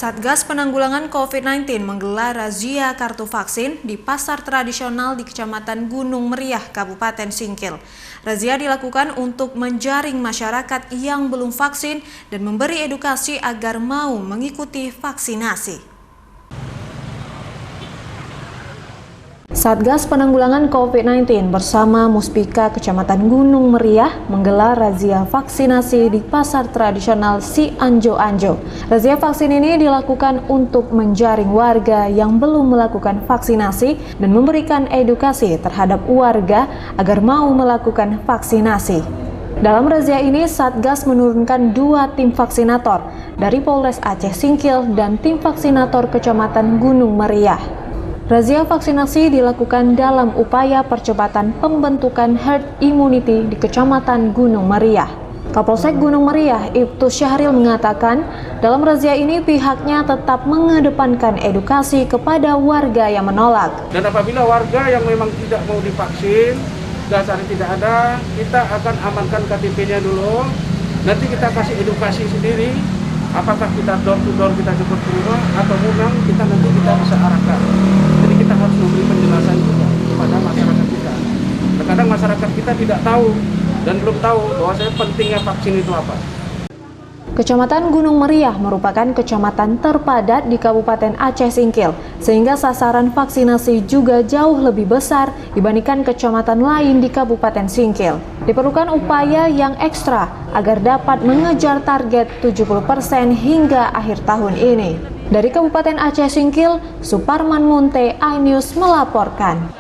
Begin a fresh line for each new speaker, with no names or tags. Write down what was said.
Satgas Penanggulangan COVID-19 menggelar razia kartu vaksin di pasar tradisional di Kecamatan Gunung Meriah, Kabupaten Singkil. Razia dilakukan untuk menjaring masyarakat yang belum vaksin dan memberi edukasi agar mau mengikuti vaksinasi. Satgas Penanggulangan COVID-19 bersama Muspika Kecamatan Gunung Meriah menggelar razia vaksinasi di pasar tradisional Si Anjo-Anjo. Razia vaksin ini dilakukan untuk menjaring warga yang belum melakukan vaksinasi dan memberikan edukasi terhadap warga agar mau melakukan vaksinasi. Dalam razia ini, Satgas menurunkan 2 tim vaksinator dari Polres Aceh Singkil dan tim vaksinator Kecamatan Gunung Meriah. Razia vaksinasi dilakukan dalam upaya percepatan pembentukan herd immunity di Kecamatan Gunung Meriah. Kapolsek Gunung Meriah, Ibtu Syahril mengatakan, dalam razia ini pihaknya tetap mengedepankan edukasi kepada warga yang menolak.
Dan apabila warga yang memang tidak mau divaksin, dasarnya tidak ada, kita akan amankan KTP-nya dulu. Nanti kita kasih edukasi sendiri. Apakah kita door to door kita jemput ke rumah atau memang kita nanti bisa arahkan. Jadi kita harus memberi penjelasan juga kepada masyarakat kita. Terkadang masyarakat kita tidak tahu dan belum tahu bahwa pentingnya vaksin itu apa.
Kecamatan Gunung Meriah merupakan kecamatan terpadat di Kabupaten Aceh Singkil, sehingga sasaran vaksinasi juga jauh lebih besar dibandingkan kecamatan lain di Kabupaten Singkil. Diperlukan upaya yang ekstra agar dapat mengejar target 70% hingga akhir tahun ini. Dari Kabupaten Aceh Singkil, Suparman Munte, iNews melaporkan.